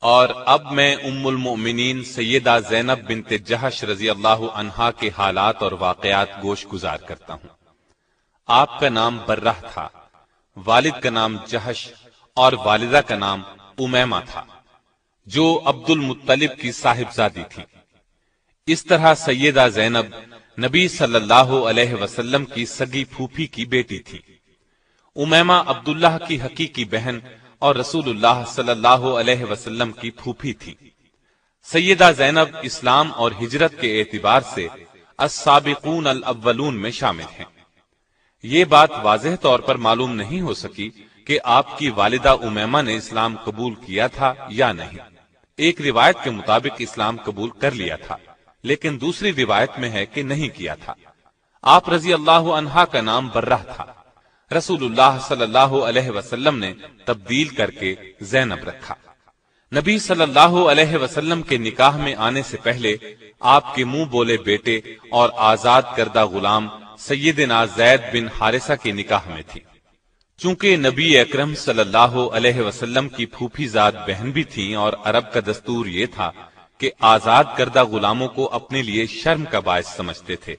اور اب میں ام المؤمنین سیدہ زینب بنت جہش رضی اللہ عنہا کے حالات اور واقعات گوش گزار کرتا ہوں۔ آپ کا نام برہ تھا، والد کا نام جہش اور والدہ کا نام امیمہ تھا، جو عبد المطلب کی صاحبزادی تھی۔ اس طرح سیدہ زینب نبی صلی اللہ علیہ وسلم کی سگی پھوپھی کی بیٹی تھی۔ امیمہ عبداللہ کی حقیقی بہن اور رسول اللہ صلی اللہ علیہ وسلم کی پھوپھی تھی۔ سیدہ زینب اسلام اور ہجرت کے اعتبار سے السابقون الاولون میں شامل ہیں۔ یہ بات واضح طور پر معلوم نہیں ہو سکی کہ آپ کی والدہ امیمہ نے اسلام قبول کیا تھا یا نہیں۔ ایک روایت کے مطابق اسلام قبول کر لیا تھا، لیکن دوسری روایت میں ہے کہ نہیں کیا تھا۔ آپ رضی اللہ عنہا کا نام برہ تھا، رسول اللہ صلی اللہ علیہ وسلم نے تبدیل کر کے زینب رکھا۔ نبی صلی اللہ علیہ وسلم کے نکاح میں آنے سے پہلے آپ کے منہ بولے بیٹے اور آزاد کردہ غلام سیدنا زید بن حارثہ کے نکاح میں تھی۔ چونکہ نبی اکرم صلی اللہ علیہ وسلم کی پھوپھی زاد بہن بھی تھیں اور عرب کا دستور یہ تھا کہ آزاد کردہ غلاموں کو اپنے لیے شرم کا باعث سمجھتے تھے،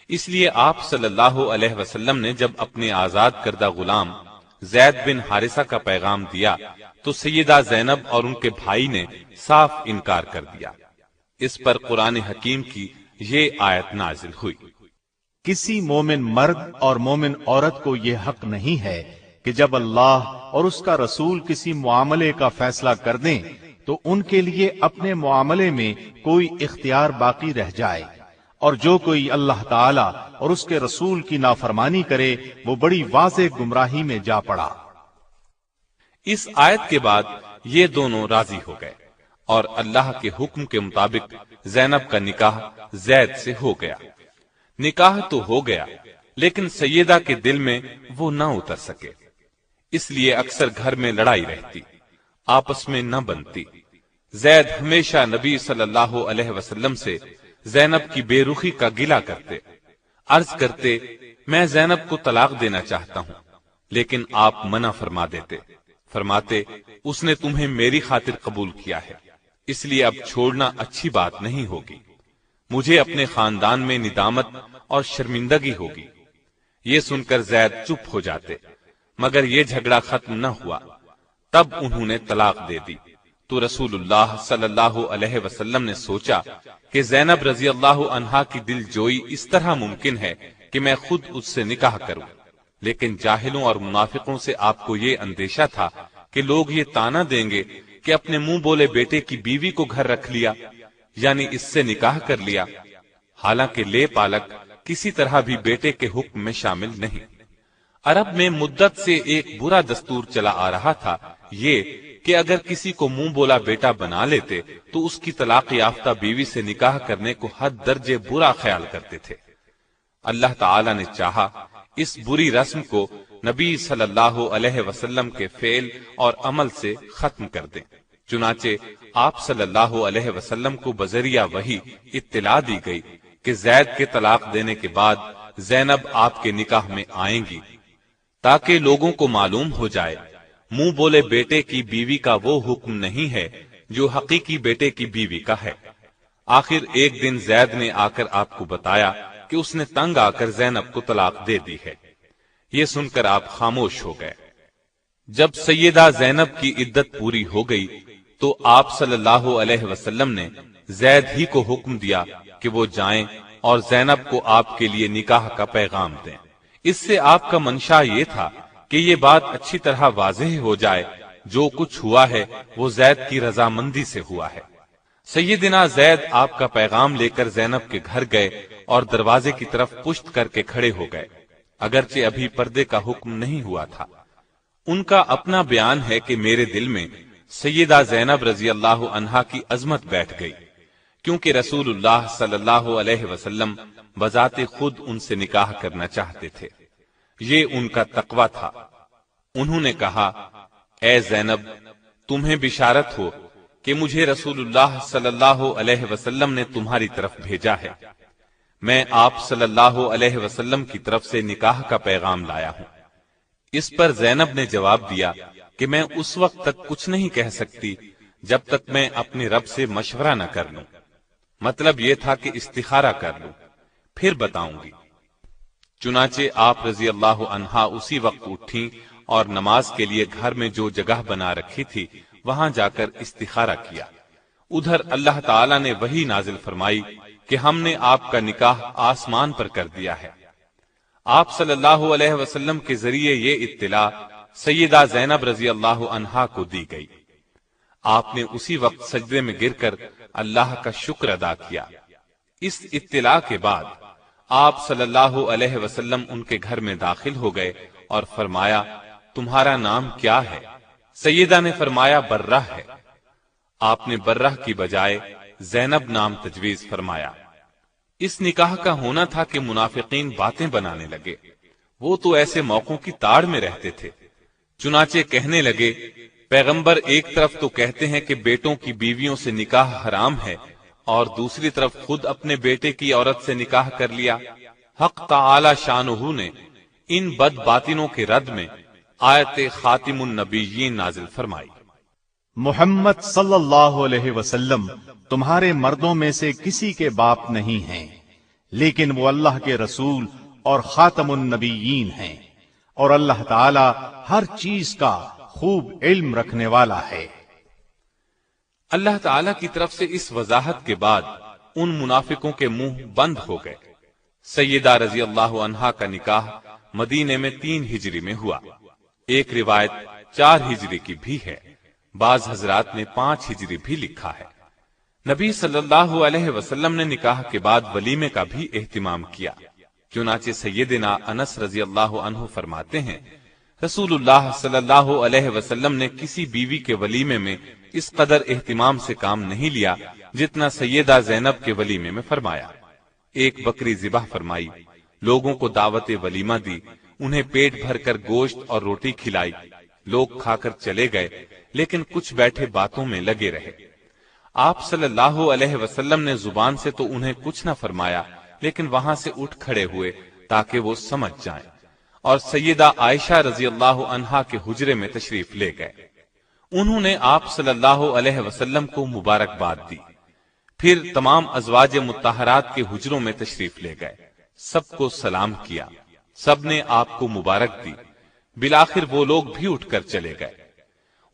اس لیے آپ صلی اللہ علیہ وسلم نے جب اپنے آزاد کردہ غلام زید بن حارثہ کا پیغام دیا تو سیدہ زینب اور ان کے بھائی نے صاف انکار کر دیا۔ اس پر قرآن حکیم کی یہ آیت نازل ہوئی۔ کسی مومن مرد اور مومن عورت کو یہ حق نہیں ہے کہ جب اللہ اور اس کا رسول کسی معاملے کا فیصلہ کر دیں تو ان کے لیے اپنے معاملے میں کوئی اختیار باقی رہ جائے، اور جو کوئی اللہ تعالی اور اس کے رسول کی نافرمانی کرے وہ بڑی واضح گمراہی میں جا پڑا۔ اس آیت کے بعد یہ دونوں راضی ہو گئے اور اللہ کے حکم کے مطابق زینب کا نکاح زید سے ہو گیا۔ نکاح تو ہو گیا، لیکن سیدہ کے دل میں وہ نہ اتر سکے، اس لیے اکثر گھر میں لڑائی رہتی، آپس میں نہ بنتی۔ زید ہمیشہ نبی صلی اللہ علیہ وسلم سے زینب کی بے رخی کا گلہ کرتے، عرض کرتے میں زینب کو طلاق دینا چاہتا ہوں، لیکن آپ منع فرما دیتے، فرماتے اس نے تمہیں میری خاطر قبول کیا ہے، اس لیے اب چھوڑنا اچھی بات نہیں ہوگی، مجھے اپنے خاندان میں ندامت اور شرمندگی ہوگی۔ یہ سن کر زید چپ ہو جاتے، مگر یہ جھگڑا ختم نہ ہوا، تب انہوں نے طلاق دے دی۔ تو رسول اللہ صلی اللہ علیہ وسلم نے سوچا کہ زینب رضی اللہ عنہا کی دل جوئی اس طرح ممکن ہے کہ میں خود اس سے نکاح کروں، لیکن جاہلوں اور منافقوں سے آپ کو یہ اندیشہ تھا کہ لوگ یہ طعنہ دیں گے کہ اپنے منہ بولے بیٹے کی بیوی کو گھر رکھ لیا، یعنی اس سے نکاح کر لیا، حالانکہ لے پالک کسی طرح بھی بیٹے کے حکم میں شامل نہیں۔ عرب میں مدت سے ایک برا دستور چلا آ رہا تھا، یہ کہ اگر کسی کو منہ بولا بیٹا بنا لیتے تو اس کی طلاق یافتہ بیوی سے نکاح کرنے کو حد درجے برا خیال کرتے تھے۔ اللہ تعالی نے چاہا اس بری رسم کو نبی صلی اللہ علیہ وسلم کے فعل اور عمل سے ختم کر دیں، چنانچہ آپ صلی اللہ علیہ وسلم کو بذریعہ وحی اطلاع دی گئی کہ زید کے طلاق دینے کے بعد زینب آپ کے نکاح میں آئیں گی، تاکہ لوگوں کو معلوم ہو جائے منہ بولے بیٹے کی بیوی کا وہ حکم نہیں ہے جو حقیقی بیٹے کی بیوی کا ہے۔ آخر ایک دن زید نے آ کر آپ کو بتایا کہ اس نے تنگ آ کر زینب کو طلاق دے دی ہے۔ یہ سن کر آپ خاموش ہو گئے۔ جب سیدہ زینب کی عدت پوری ہو گئی تو آپ صلی اللہ علیہ وسلم نے زید ہی کو حکم دیا کہ وہ جائیں اور زینب کو آپ کے لیے نکاح کا پیغام دیں۔ اس سے آپ کا منشا یہ تھا کہ یہ بات اچھی طرح واضح ہو جائے جو کچھ ہوا ہے وہ زید کی رضامندی سے ہوا ہے۔ سیدنا زید آپ کا پیغام لے کر زینب کے گھر گئے اور دروازے کی طرف پشت کر کے کھڑے ہو گئے، اگرچہ ابھی پردے کا حکم نہیں ہوا تھا۔ ان کا اپنا بیان ہے کہ میرے دل میں سیدہ زینب رضی اللہ عنہا کی عظمت بیٹھ گئی، کیونکہ رسول اللہ صلی اللہ علیہ وسلم بذات خود ان سے نکاح کرنا چاہتے تھے، یہ ان کا تقوی تھا۔ انہوں نے کہا اے زینب، تمہیں بشارت ہو کہ مجھے رسول اللہ صلی اللہ علیہ وسلم نے تمہاری طرف بھیجا ہے، میں آپ صلی اللہ علیہ وسلم کی طرف سے نکاح کا پیغام لایا ہوں۔ اس پر زینب نے جواب دیا کہ میں اس وقت تک کچھ نہیں کہہ سکتی جب تک میں اپنے رب سے مشورہ نہ کر لوں۔ مطلب یہ تھا کہ استخارہ کر لوں، پھر بتاؤں گی۔ چنانچہ آپ رضی اللہ عنہا اسی وقت اٹھیں اور نماز کے لیے گھر میں جو جگہ بنا رکھی تھی وہاں جا کر استخارہ کیا۔ ادھر اللہ تعالیٰ نے وحی نازل فرمائی کہ ہم نے آپ کا نکاح آسمان پر کر دیا ہے۔ آپ صلی اللہ علیہ وسلم کے ذریعے یہ اطلاع سیدہ زینب رضی اللہ عنہا کو دی گئی۔ آپ نے اسی وقت سجدے میں گر کر اللہ کا شکر ادا کیا۔ اس اطلاع کے بعد آپ صلی اللہ علیہ وسلم ان کے گھر میں داخل ہو گئے اور فرمایا، تمہارا نام کیا ہے؟ سیدہ نے فرمایا، برہ ہے۔ آپ نے برہ کی بجائے زینب نام تجویز فرمایا۔ اس نکاح کا ہونا تھا کہ منافقین باتیں بنانے لگے، وہ تو ایسے موقعوں کی تاڑ میں رہتے تھے۔ چنانچہ کہنے لگے، پیغمبر ایک طرف تو کہتے ہیں کہ بیٹوں کی بیویوں سے نکاح حرام ہے، اور دوسری طرف خود اپنے بیٹے کی عورت سے نکاح کر لیا۔ حق تعالی شانہ نے ان بد باطنوں کے رد میں آیت خاتم النبیین نازل فرمائی۔ محمد صلی اللہ علیہ وسلم تمہارے مردوں میں سے کسی کے باپ نہیں ہیں، لیکن وہ اللہ کے رسول اور خاتم النبیین ہیں، اور اللہ تعالی ہر چیز کا خوب علم رکھنے والا ہے۔ اللہ تعالی کی طرف سے اس وضاحت کے بعد ان منافقوں کے منہ بند ہو گئے۔ سیدہ رضی اللہ عنہا کا نکاح مدینے میں 3 ہجری میں ہوا۔ ایک روایت 4 ہجری کی بھی ہے، بعض حضرات نے 5 ہجری بھی لکھا ہے۔ نبی صلی اللہ علیہ وسلم نے نکاح کے بعد ولیمے کا بھی اہتمام کیا۔ چنانچہ سیدنا انس رضی اللہ عنہ فرماتے ہیں، رسول اللہ صلی اللہ علیہ وسلم نے کسی بیوی کے ولیمے میں اس قدر اہتمام سے کام نہیں لیا جتنا سیدہ زینب کے ولیمے میں فرمایا۔ ایک بکری ذبح فرمائی، لوگوں کو دعوت ولیمہ دی، انہیں پیٹ بھر کر گوشت اور روٹی کھلائی۔ لوگ کھا کر چلے گئے، لیکن کچھ بیٹھے باتوں میں لگے رہے۔ آپ صلی اللہ علیہ وسلم نے زبان سے تو انہیں کچھ نہ فرمایا، لیکن وہاں سے اٹھ کھڑے ہوئے تاکہ وہ سمجھ جائیں، اور سیدہ عائشہ رضی اللہ عنہا کے حجرے میں تشریف لے گئے۔ انہوں نے آپ صلی اللہ علیہ وسلم کو مبارکباد دی، پھر تمام ازواج مطہرات کے حجروں میں تشریف لے گئے، سب کو سلام کیا، سب نے آپ کو مبارک دی۔ بالآخر وہ لوگ بھی اٹھ کر چلے گئے۔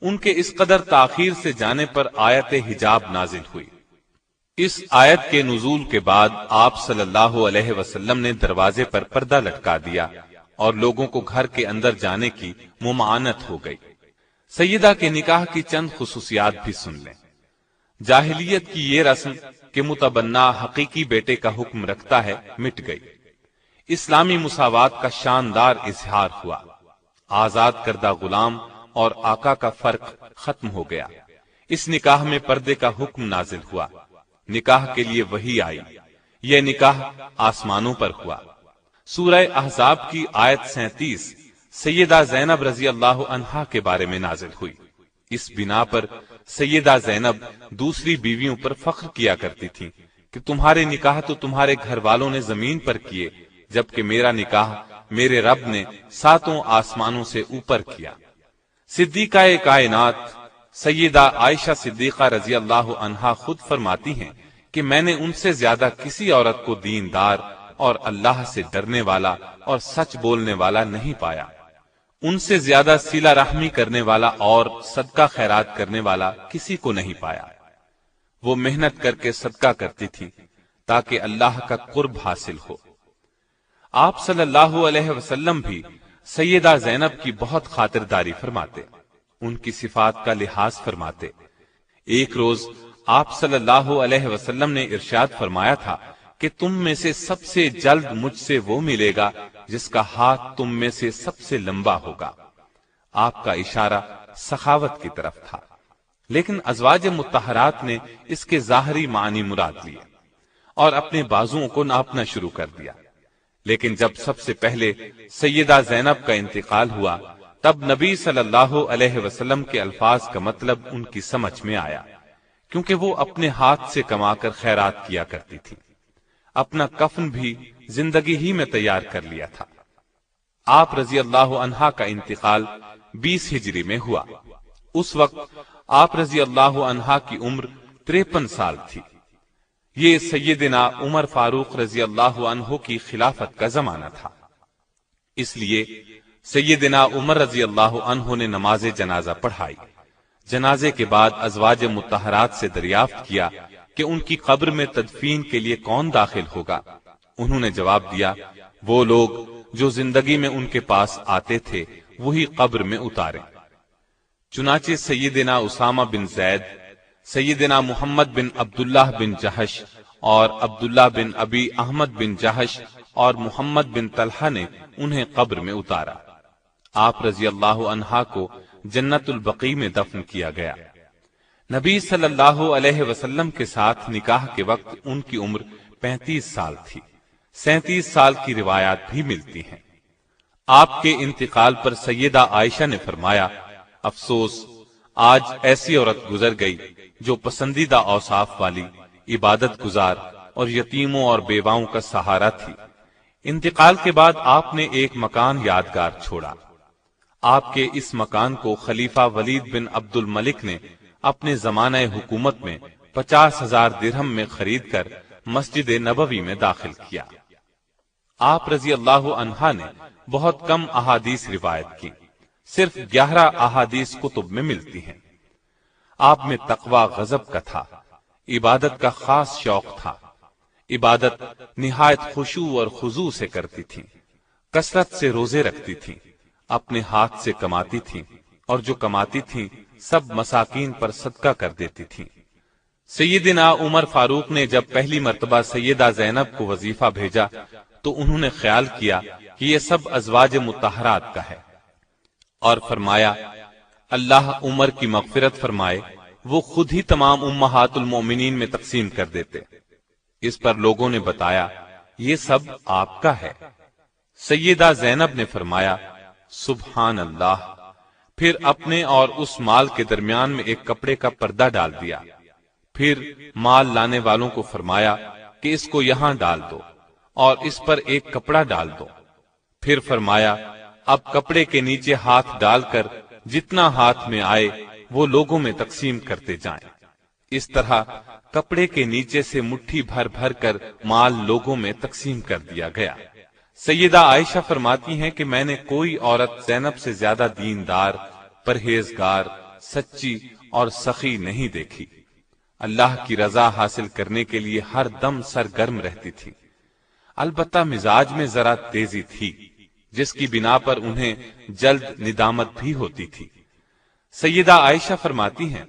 ان کے اس قدر تاخیر سے جانے پر آیت حجاب نازل ہوئی۔ اس آیت کے نزول کے بعد آپ صلی اللہ علیہ وسلم نے دروازے پر پردہ لٹکا دیا اور لوگوں کو گھر کے اندر جانے کی ممانعت ہو گئی۔ سیدہ کے نکاح کی چند خصوصیات بھی سن لیں۔ جاہلیت کی یہ رسم کہ متبنہ حقیقی بیٹے کا حکم رکھتا ہے مٹ گئی۔ اسلامی مساوات کا شاندار اظہار ہوا۔ آزاد کردہ غلام اور آقا کا فرق ختم ہو گیا۔ اس نکاح میں پردے کا حکم نازل ہوا۔ نکاح کے لیے وحی آئی۔ یہ نکاح آسمانوں پر ہوا۔ سورہ احزاب کی آیت 37 سیدہ زینب رضی اللہ عنہا کے بارے میں نازل ہوئی۔ اس بنا پر سیدہ زینب دوسری بیویوں پر فخر کیا کرتی تھی کہ تمہارے نکاح تو تمہارے گھر والوں نے زمین پر کیے، جبکہ میرا نکاح میرے رب نے 7 آسمانوں سے اوپر کیا۔ صدیقہ کائنات سیدہ عائشہ صدیقہ رضی اللہ عنہا خود فرماتی ہیں کہ میں نے ان سے زیادہ کسی عورت کو دیندار اور اللہ سے ڈرنے والا اور سچ بولنے والا نہیں پایا۔ ان سے زیادہ صلہ رحمی کرنے والا اور صدقہ خیرات کرنے والا کسی کو نہیں پایا۔ وہ محنت کر کے صدقہ کرتی تھی تاکہ اللہ کا قرب حاصل ہو۔ آپ صلی اللہ علیہ وسلم بھی سیدہ زینب کی بہت خاطرداری فرماتے، ان کی صفات کا لحاظ فرماتے۔ ایک روز آپ صلی اللہ علیہ وسلم نے ارشاد فرمایا تھا کہ تم میں سے سب سے جلد مجھ سے وہ ملے گا جس کا ہاتھ تم میں سے سب سے لمبا ہوگا۔ آپ کا اشارہ سخاوت کی طرف تھا، لیکن ازواج مطہرات نے اس کے ظاہری معنی مراد لیے اور اپنے بازوؤں کو ناپنا شروع کر دیا۔ لیکن جب سب سے پہلے سیدہ زینب کا انتقال ہوا، تب نبی صلی اللہ علیہ وسلم کے الفاظ کا مطلب ان کی سمجھ میں آیا، کیونکہ وہ اپنے ہاتھ سے کما کر خیرات کیا کرتی تھی۔ اپنا کفن بھی زندگی ہی میں تیار کر لیا تھا۔ آپ رضی اللہ عنہا کا انتقال 20 ہجری میں ہوا۔ اس وقت آپ رضی اللہ عنہا کی عمر 53 سال تھی۔ یہ سیدنا عمر فاروق رضی اللہ عنہ کی خلافت کا زمانہ تھا، اس لیے سیدنا عمر رضی اللہ عنہ نے نماز جنازہ پڑھائی۔ جنازے کے بعد ازواج مطہرات سے دریافت کیا کہ ان کی قبر میں تدفین کے لیے کون داخل ہوگا۔ انہوں نے جواب دیا، وہ لوگ جو زندگی میں ان کے پاس آتے تھے وہی قبر میں اتاریں۔ چنانچہ سیدنا اسامہ بن زید، سیدنا محمد بن عبداللہ بن جہش اور عبداللہ بن ابی احمد بن جہش اور محمد بن طلحہ نے انہیں قبر میں اتارا۔ آپ رضی اللہ عنہا کو جنت البقیع میں دفن کیا گیا۔ نبی صلی اللہ علیہ وسلم کے ساتھ نکاح کے وقت ان کی عمر 35 سال تھی۔ 37 سال کی روایات بھی ملتی ہیں۔ آپ کے انتقال پر سیدہ عائشہ نے فرمایا، افسوس، آج ایسی عورت گزر گئی جو پسندیدہ اوصاف والی، عبادت گزار اور یتیموں اور بیواؤں کا سہارا تھی۔ انتقال کے بعد آپ نے ایک مکان یادگار چھوڑا۔ آپ کے اس مکان کو خلیفہ ولید بن عبد الملک نے اپنے زمانہ حکومت میں 50,000 درہم میں خرید کر مسجد نبوی میں داخل کیا۔ آپ رضی اللہ عنہا نے بہت کم احادیث روایت کی، صرف 11 احادیث کتب میں ملتی ہیں۔ آپ میں تقوی غضب کا تھا، عبادت کا خاص شوق تھا۔ عبادت نہایت خشوع اور خضوع سے کرتی تھی، کثرت سے روزے رکھتی تھی، اپنے ہاتھ سے کماتی تھی اور جو کماتی تھی سب مساکین پر صدقہ کر دیتی تھی۔ سیدنا عمر فاروق نے جب پہلی مرتبہ سیدہ زینب کو وظیفہ بھیجا تو انہوں نے خیال کیا کہ یہ سب ازواج مطہرات کا ہے، اور فرمایا، اللہ عمر کی مغفرت فرمائے، وہ خود ہی تمام امہات المومنین میں تقسیم کر دیتے۔ اس پر لوگوں نے بتایا، یہ سب آپ کا ہے۔ سیدہ زینب نے فرمایا، سبحان اللہ، پھر اپنے اور اس مال کے درمیان میں ایک کپڑے کا پردہ ڈال دیا۔ پھر مال لانے والوں کو فرمایا کہ اس کو یہاں ڈال دو اور اس پر ایک کپڑا ڈال دو۔ پھر فرمایا، اب کپڑے کے نیچے ہاتھ ڈال کر جتنا ہاتھ میں آئے وہ لوگوں میں تقسیم کرتے جائیں۔ اس طرح کپڑے کے نیچے سے مٹھی بھر بھر کر مال لوگوں میں تقسیم کر دیا گیا۔ سیدہ عائشہ فرماتی ہیں کہ میں نے کوئی عورت زینب سے زیادہ دیندار، پرہیزگار، سچی اور سخی نہیں دیکھی۔ اللہ کی رضا حاصل کرنے کے لیے ہر دم سرگرم رہتی تھی۔ البتہ مزاج میں ذرا تیزی تھی، جس کی بنا پر انہیں جلد ندامت بھی ہوتی تھی۔ سیدہ عائشہ فرماتی ہیں،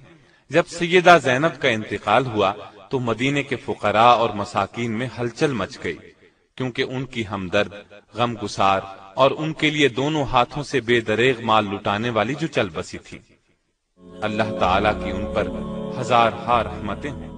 جب سیدہ زینب کا انتقال ہوا تو مدینے کے فقراء اور مساکین میں ہلچل مچ گئی، کیونکہ ان کی ہمدرد، غم گسار اور ان کے لیے دونوں ہاتھوں سے بے دریغ مال لٹانے والی جو چل بسی تھی۔ اللہ تعالیٰ کی ان پر ہزارہا رحمتیں ہوں۔